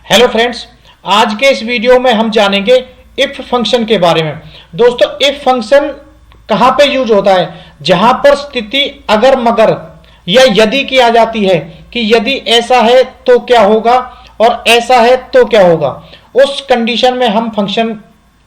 Hello friends, आज के इस वीडियो में हम जानेंगे इफ फंक्शन के बारे में। दोस्तों, इफ फंक्शन कहां पे यूज होता है? जहां पर स्थिति अगर मगर या यदि की आ जाती है कि यदि ऐसा है तो क्या होगा और ऐसा है तो क्या होगा, उस कंडीशन में हम फंक्शन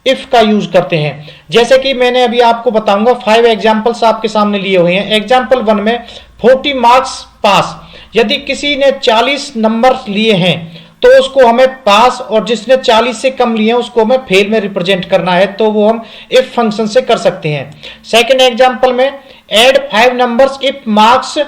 इफ का यूज करते हैं। जैसे कि मैंने अभी आपको बताऊंगा 5 एग्जांपल्स आपके सामने लिए हुए हैं। एग्जांपल 1 में 40 मार्क्स पास, यदि किसी ने 40 नंबर लिए हैं तो उसको हमें पास, और जिसने 40 से कम लिए हैं उसको हमें फेल में रिप्रेजेंट करना है, तो वो हम इफ फंक्शन से कर सकते हैं। सेकंड एग्जांपल में add 5 numbers if marks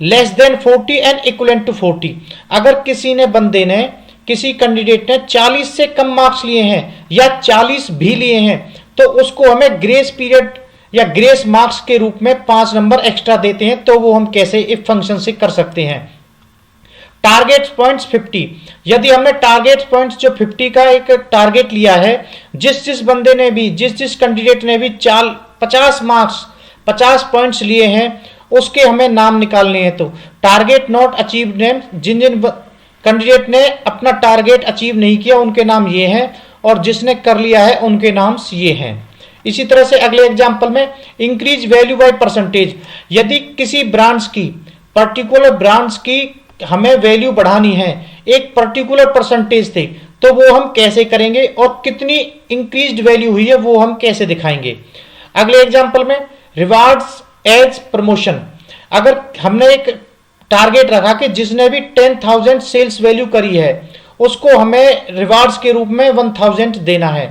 less than 40 and equivalent to 40, अगर किसी ने बंदे ने किसी कैंडिडेट ने 40 से कम मार्क्स लिए हैं या 40 भी लिए हैं तो उसको हमें ग्रेस पीरियड या ग्रेस मार्क्स के रूप में 5 नंबर एक्स्ट्रा देते हैं, तो वो हम कैसे इफ फंक्शन से कर सकते हैं। टारगेट पॉइंट्स 50, यदि हमने टारगेट पॉइंट्स जो 50 का एक टारगेट लिया है, जिस बंदे ने भी जिस कैंडिडेट ने भी 50 मार्क्स 50 पॉइंट्स लिए हैं उसके हमें नाम निकालने हैं। तो टारगेट नॉट अचीव नेम, जिन कैंडिडेट ने अपना टारगेट अचीव नहीं किया उनके नाम ये हैं, और जिसने कर लिया है उनके नाम ये हैं। इसी तरह से अगले एग्जांपल में इंक्रीज वैल्यू बाय परसेंटेज, यदि किसी ब्रांड्स की पर्टिकुलर ब्रांड्स की हमें वैल्यू बढ़ानी है एक पर्टिकुलर परसेंटेज थे, तो वो हम कैसे करेंगे और कितनी इंक्रीज्ड वैल्यू हुई है वो हम कैसे दिखाएंगे। अगले एग्जांपल में रिवार्ड्स एज प्रमोशन, अगर हमने एक टारगेट रखा कि जिसने भी 10,000 सेल्स वैल्यू करी है उसको हमें रिवार्ड्स के रूप में 1000 देना है,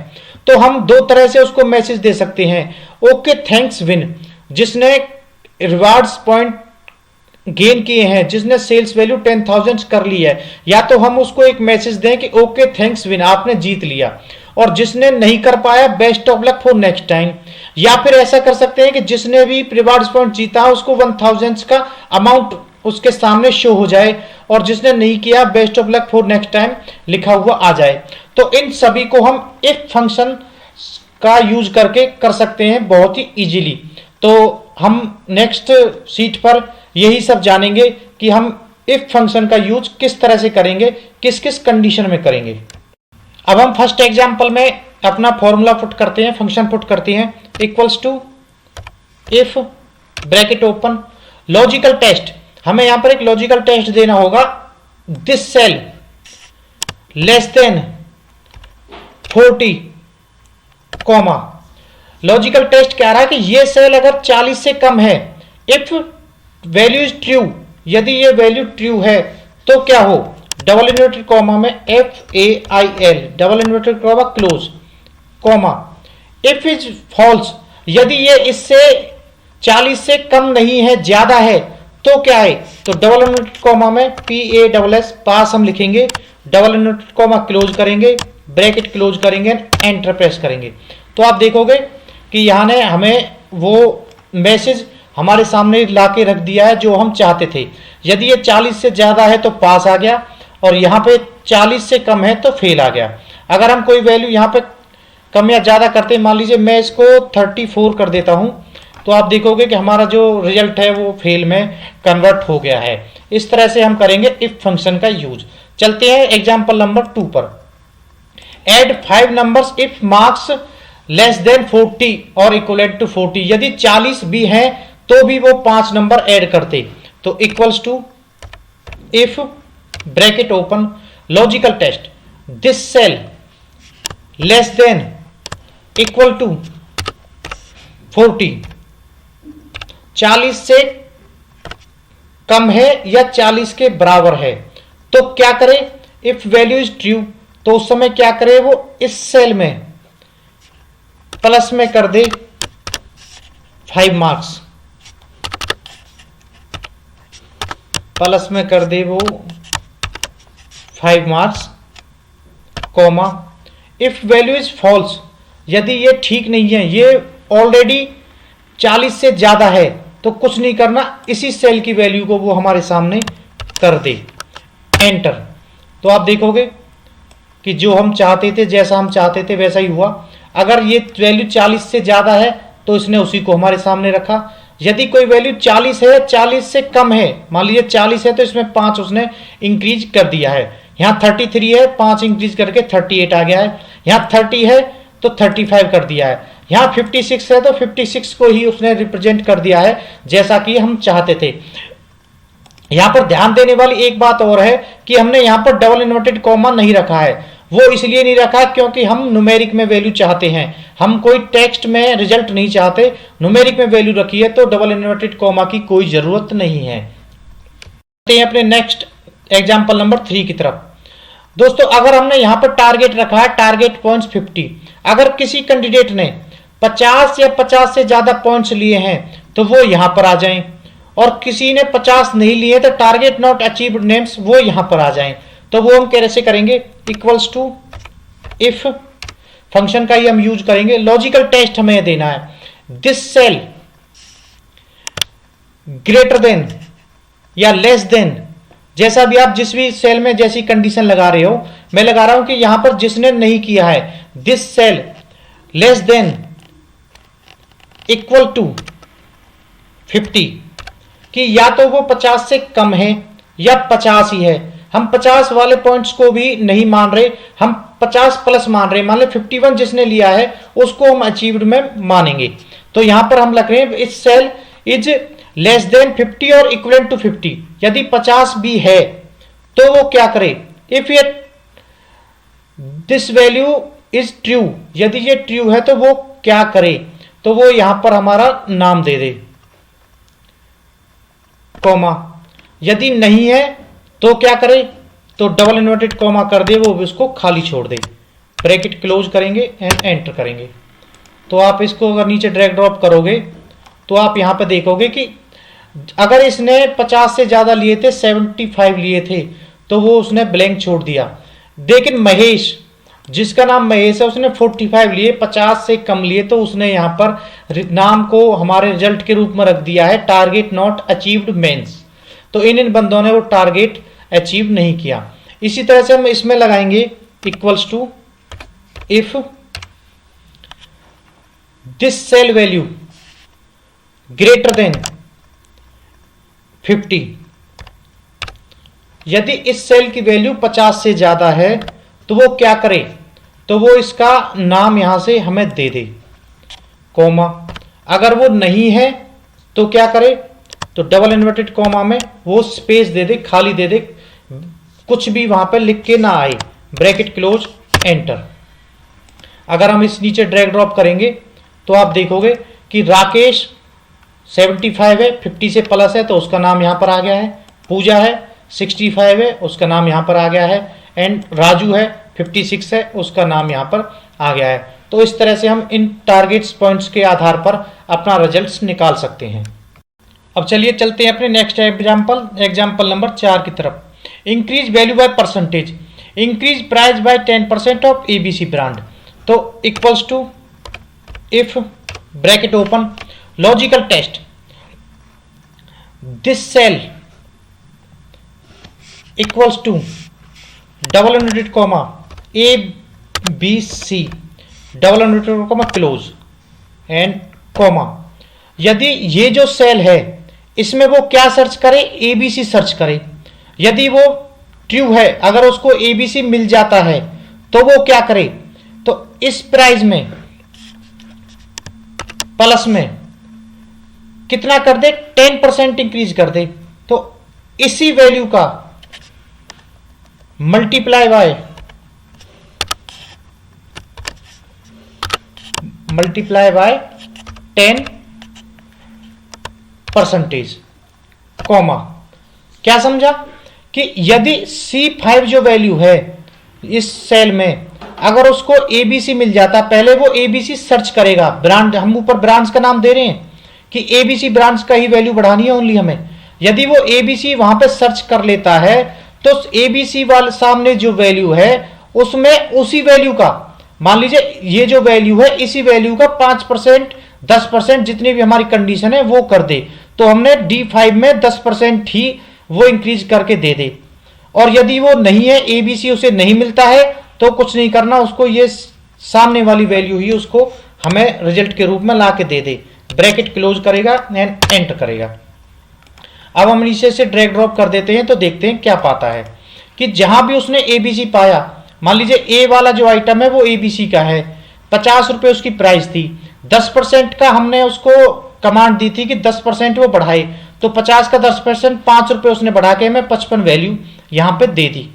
तो हम दो तरह से उसको मैसेज दे सकते हैं। ओके थैंक्स विन, जिसने रिवार्ड्स पॉइंट गेन किए हैं, जिसने सेल्स वैल्यू 10,000 कर ली है, या तो हम उसको एक मैसेज दें कि ओके थैंक्स विन, आपने जीत लिया, और जिसने नहीं कर पाया best of luck for next time. या फिर ऐसा कर सकते हैं कि जिसने भी रिवार्ड्स पॉइंट जीता उसको 1000 का अमाउंट उसके सामने शो हो जाए, और जिसने नहीं किया best of luck for next time लिखा हुआ आ जाए। तो इन सभी को हम इफ फंक्शन का यूज करके कर सकते हैं बहुत ही इजीली। तो हम नेक्स्ट शीट पर यही सब जानेंगे कि हम इफ फंक्शन का यूज किस तरह से करेंगे, किस किस कंडीशन में करेंगे। अब हम फर्स्ट एग्जांपल में अपना फॉर्मूला पुट करते हैं, फंक्शन पुट करते हैं, equals to if bracket open logical test. हमें यहां पर एक लॉजिकल टेस्ट देना होगा, this cell less than 40 comma. Logical test क्या रहा है कि ये सेल अगर 40 से कम है, इफ वैल्यू इज ट्रू, यदि ये वैल्यू ट्रू है तो क्या हो, डबल इन्वर्टेड कॉमा में FAIL double inverted comma close comma. If is false, यदि ये इससे 40 से कम नहीं है ज्यादा है तो क्या है, तो डबल इन्वर्टेड कॉमा में PASS पास हम लिखेंगे, डबल इन्वर्टेड कॉमा क्लोज करेंगे, ब्रैकेट क्लोज करेंगे, एंटर प्रेस करेंगे। तो आप देखोगे कि यहाँ ने हमें वो मैसेज हमारे सामने ला के रख दिया है जो हम चाहते थे। यदि ये 40 से ज्यादा है तो पास आ गया, और यहाँ पे 40 से कम है तो फेल आ गया। अगर हम कोई वैल्यू यहाँ पे कम या ज्यादा करते हैं, मान लीजिए मैं इसको 34 कर देता हूं, तो आप देखोगे कि हमारा जो रिजल्ट है वो फेल में कन्वर्ट हो गया है। इस तरह से हम करेंगे इफ फंक्शन का यूज। चलते हैं एग्जाम्पल नंबर 2 पर। Add 5 numbers if marks less than 40 और इक्वलेंट टू 40, यदि 40 भी हैं तो भी वो 5 नंबर ऐड करते, तो equals to if bracket open logical test this cell less than equal to 40, 40 से कम है या 40 के बराबर है तो क्या करें, इफ वैल्यू इज ट्रू तो उस समय क्या करे, वो इस सेल में प्लस में कर दे 5 मार्क्स, प्लस में कर दे वो 5 marks comma. If value is false, यदि ये ठीक नहीं है, ये ऑलरेडी 40 से ज्यादा है, तो कुछ नहीं करना, इसी सेल की वैल्यू को वो हमारे सामने कर दे, एंटर। तो आप देखोगे कि जो हम चाहते थे, जैसा हम चाहते थे वैसा ही हुआ। अगर ये वैल्यू 40 से ज्यादा है तो इसने उसी को हमारे सामने रखा। यदि कोई वैल्यू 40 है, 40 से कम है, मान लीजिए 40 है तो इसमें 5 उसने इंक्रीज कर दिया है। यहाँ 33 है, 5 इंक्रीज करके 38 आ गया है। यहाँ 30 है तो 35 कर दिया है। यहाँ 56 है तो 56 को ही उसने रिप्रेजेंट कर दिया है जैसा कि हम चाहते थे। यहां पर ध्यान देने वाली एक बात और है कि हमने यहां पर डबल इन्वर्टेड कॉमा नहीं रखा है। वो इसलिए नहीं रखा क्योंकि हम न्यूमेरिक में वैल्यू चाहते हैं, हम कोई टेक्स्ट में रिजल्ट नहीं चाहते। न्यूमेरिक में वैल्यू रखी है तो डबल इन्वर्टेड कॉमा की कोई जरूरत नहीं है। अपने नेक्स्ट एग्जांपल नंबर 3 की तरफ। दोस्तों अगर हमने यहां पर टारगेट रखा है, टारगेट पॉइंट्स 50, अगर किसी कैंडिडेट ने 50 या 50 से ज्यादा पॉइंट्स लिए हैं तो वो यहां पर आ जाएं, और किसी ने 50 नहीं लिए तो टारगेट नॉट अचीव्ड नेम्स वो यहां पर आ जाएं। तो वो हम कैसे करेंगे, इक्वल्स टू इफ फंक्शन का ही हम यूज करेंगे। लॉजिकल टेस्ट हमें देना है, दिस सेल ग्रेटर देन या लेस देन, जैसा भी आप जिस भी सेल में जैसी कंडीशन लगा रहे हो, मैं लगा रहा हूं कि यहां पर जिसने नहीं किया है, this cell less than equal to 50, कि या तो वो 50 से कम है या 50 ही है। हम 50 वाले पॉइंट्स को भी नहीं मान रहे, हम 50 प्लस मान रहे, मान ले 51 जिसने लिया है उसको हम अचीव्ड में मानेंगे। तो यहां पर हम लिख रहे हैं इस सेल इज लेस देन 50 और इक्वल टू 50। यदि 50 भी है तो वो क्या करे, इफ ये दिस वैल्यू इज ट्रू, यदि ये ट्रू है तो वो क्या करे, तो वो यहां पर हमारा नाम दे दे कॉमा, यदि नहीं है तो क्या करे, तो डबल इन्वर्टेड कॉमा कर दे, वो उसको खाली छोड़ दे, ब्रैकेट क्लोज करेंगे एंड एंटर करेंगे। तो आप इसको अगर नीचे ड्रैग ड्रॉप करोगे तो आप यहां पे देखोगे कि अगर इसने 50 से ज्यादा लिए थे, 75 लिए थे, तो वो उसने ब्लैंक छोड़ दिया। लेकिन महेश, जिसका नाम महेश है, उसने 45 लिए, 50 से कम लिए, तो उसने यहां पर नाम को हमारे रिजल्ट के रूप में रख दिया है टारगेट नॉट अचीव्ड मेंस। तो इन बंदों ने वो टारगेट अचीव नहीं किया। इसी तरह से हम इसमें लगाएंगे equals to if this cell value greater than 50, यदि इस सेल की वैल्यू 50 से ज्यादा है तो वो क्या करे, तो वो इसका नाम यहां से हमें दे दे कॉमा। अगर वो नहीं है तो क्या करे, तो डबल इन्वर्टेड कॉमा में वो स्पेस दे दे, खाली दे दे, कुछ भी वहां पे लिख के ना आए, ब्रैकेट क्लोज एंटर। अगर हम इस नीचे ड्रैग ड्रॉप करेंगे तो आप देखोगे कि राकेश 75 है, 50 से प्लस है तो उसका नाम यहां पर आ गया है, पूजा है 65 है उसका नाम यहां पर आ गया है, एंड राजू है 56 है उसका नाम यहां पर आ गया है। तो इस तरह से हम इन टारगेट्स पॉइंट्स के आधार पर अपना रिजल्ट्स निकाल सकते हैं। अब चलिए चलते हैं अपने नेक्स्ट एग्जाम्पल नंबर 4 की तरफ। Increase value by percentage, increase price by 10% of ABC brand. तो equals to if bracket open logical test, this cell equals to double inverted comma A B C double inverted comma close and comma. यदि ये जो cell है इसमें वो क्या search करे, ABC search करे। यदि वो ट्रू है, अगर उसको एबीसी मिल जाता है तो वो क्या करे, तो इस प्राइस में प्लस में कितना कर दे, 10% इंक्रीज कर दे। तो इसी वैल्यू का मल्टीप्लाई बाय 10% कॉमा। क्या समझा कि यदि C5 जो वैल्यू है इस सेल में, अगर उसको ABC मिल जाता, पहले वो ABC सर्च करेगा, ब्रांड, हम ऊपर ब्रांड्स का नाम दे रहे हैं कि ABC ब्रांड्स का ही वैल्यू बढ़ानी है ओनली हमें। यदि वो ABC वहां पे सर्च कर लेता है तो ABC वाले सामने जो वैल्यू है उसमें उसी वैल्यू का, मान लीजिए ये जो वैल्यू है इसी वैल्यू का 5%, 10% जितनी भी हमारी कंडीशन है वो कर दे। तो हमने D5 में 10% ही वो इंक्रीज करके दे दे। और यदि वो नहीं है, ABC उसे नहीं मिलता है, तो कुछ नहीं करना, उसको ये सामने वाली वैल्यू ही उसको हमें रिजल्ट के रूप में ला के दे दे, ब्रैकेट क्लोज करेगा एंड एंटर करेगा। अब हम नीचे से ड्रैग ड्रॉप कर देते हैं तो देखते हैं क्या पाता है कि जहां भी उसने एबीसी पाया, मान लीजिए ए वाला जो आइटम है वो एबीसी का है, 50 रुपए उसकी प्राइस थी, 10% का हमने उसको कमांड दी थी कि 10% वो बढ़ाए, तो 50 का 10% 5 रुपए उसने बढ़ा के हमें 55 वैल्यू यहां पे दे दी।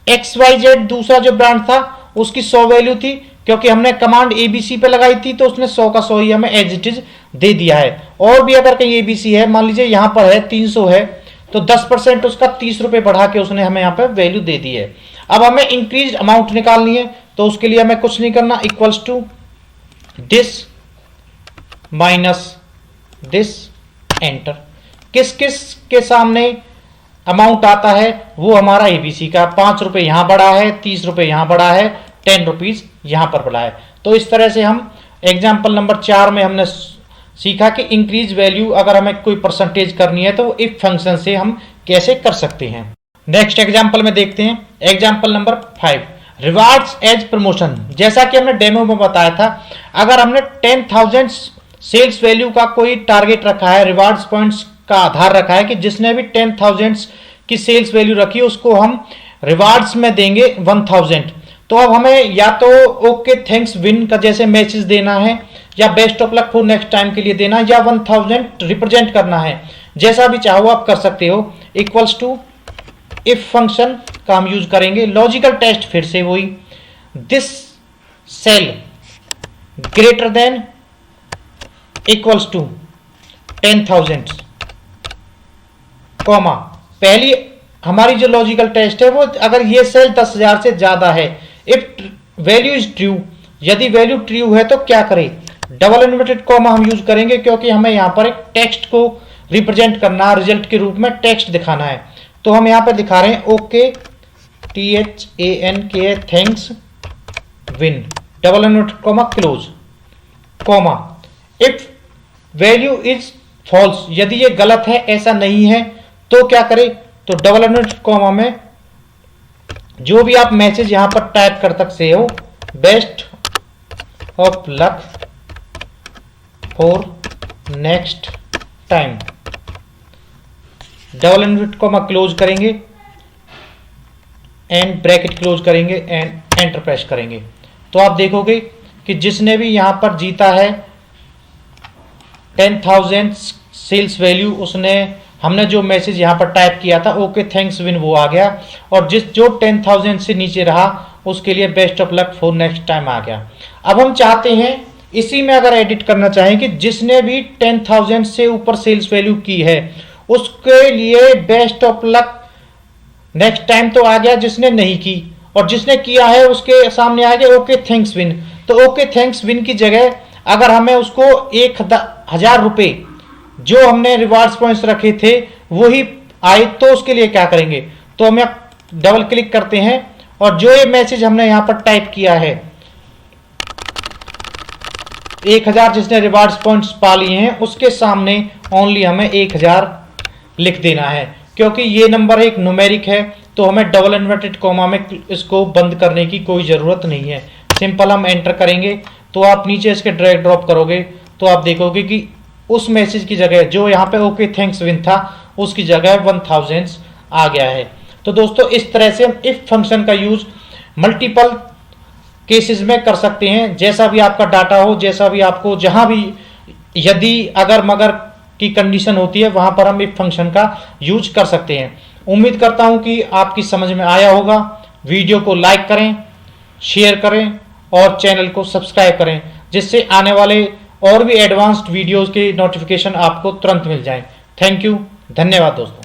XYZ दूसरा जो ब्रांड था उसकी 100 वैल्यू थी, क्योंकि हमने कमांड एबीसी पे लगाई थी तो उसने 100 का 100 ही हमें एज इट इज दे दिया है। और भी अगर कहीं एबीसी है, मान लीजिए यहां पर है 300 है, तो 10% उसका 30 रुपए बढ़ा के उसने हमें यहां पर वैल्यू दे दी है। अब हमें इंक्रीज अमाउंट निकालनी है, तो उसके लिए हमें कुछ नहीं करना, equals to this minus this, enter. किस किस के सामने अमाउंट आता है, वो हमारा एबीसी का, 5 रुपए यहां बढ़ा है, 30 रुपए यहां बढ़ा है, 10 रुपीज यहां पर बढ़ा है। तो इस तरह से हम एग्जाम्पल नंबर 4 में हमने सीखा कि इंक्रीज वैल्यू अगर हमें कोई परसेंटेज करनी है तो वो इफ फंक्शन से हम कैसे कर सकते हैं। नेक्स्ट एग्जाम्पल में देखते हैं, example number 5, rewards as promotion. जैसा कि हमने डेमो में बताया था, अगर हमने 10,000 सेल्स वैल्यू का कोई टारगेट रखा है, रिवार्ड्स पॉइंट्स का आधार रखा है कि जिसने भी 10,000 की सेल्स वैल्यू रखी है उसको हम रिवार्ड्स में देंगे 1000। तो अब हमें या तो ओके थैंक्स विन का जैसे मैसेज देना है, या best of luck for next time के लिए देना, या 1000 रिप्रेजेंट करना है, जैसा भी चाहो आप कर सकते हो। इक्वल्स टू इफ फंक्शन का हम यूज करेंगे, लॉजिकल टेस्ट फिर से वही, this cell greater than equals to 10,000 comma, पहली हमारी जो लॉजिकल टेस्ट है वो अगर ये सेल 10,000 से ज्यादा है, इफ वैल्यू इज ट्रू, यदि वैल्यू ट्रू है तो क्या करें, डबल इन्वर्टेड कॉमा हम यूज करेंगे, क्योंकि हमें यहां पर एक टेक्स्ट को रिप्रेजेंट करना, रिजल्ट के रूप में टेक्स्ट दिखाना है। तो हम यहां पर दिखा रहे हैं okay THANK thanks win, double inverted comma close comma, if value is false, यदि ये गलत है, ऐसा नहीं है, तो क्या करें, तो डबल इन्वर्टेड कॉमा में जो भी आप मैसेज यहां पर टाइप कर सकते हो, best of luck for next time, double inverted comma close करेंगे एंड ब्रैकेट क्लोज करेंगे एंड एंटर प्रेस करेंगे। तो आप देखोगे कि जिसने भी यहां पर जीता है 10,000 सेल्स वैल्यू, उसने हमने जो मैसेज यहां पर टाइप किया था ओके थैंक्स विन, वो आ गया, और जो 10,000 से नीचे रहा उसके लिए best of luck for next time आ गया। अब हम चाहते हैं इसी में अगर एडिट करना चाहें कि जिसने भी 10,000 से ऊपर सेल्स वैल्यू की है उसके लिए best of luck next time तो आ गया जिसने नहीं की, और जिसने किया है उसके सामने आ गया ओके थैंक्स विन। तो ओके थैंक्स विन की जगह अगर हमें उसको 1,000 रुपए जो हमने रिवार्ड्स पॉइंट्स रखे थे वही आए, तो उसके लिए क्या करेंगे, तो हम डबल क्लिक करते हैं और जो ये मैसेज हमने यहां पर टाइप किया है 1,000 जिसने रिवार्ड्स पॉइंट्स पा लिए हैं उसके सामने ओनली हमें 1,000 लिख देना है, क्योंकि ये नंबर एक न्यूमेरिक है, तो हमें डबल इन्वर्टेड कॉमा में इसको बंद करने की कोई जरूरत नहीं है। सिंपल हम एंटर करेंगे, तो आप नीचे इसके ड्रैग ड्रॉप करोगे तो आप देखोगे कि उस मैसेज की जगह जो यहाँ पे ओके थैंक्स विन था उसकी जगह 1000 आ गया है। तो दोस्तों इस तरह से हम इफ फंक्शन का यूज मल्टीपल केसेस में कर सकते हैं, जैसा भी आपका डाटा हो, जैसा भी आपको जहां भी यदि अगर मगर की कंडीशन होती है वहां पर हम इफ फंक्शन का यूज कर सकते हैं। उम्मीद करता हूं कि आपकी समझ में आया होगा। वीडियो को लाइक करें, शेयर करें और चैनल को सब्सक्राइब करें, जिससे आने वाले और भी एडवांस्ड वीडियोस के नोटिफिकेशन आपको तुरंत मिल जाएं। थैंक यू, धन्यवाद दोस्तों।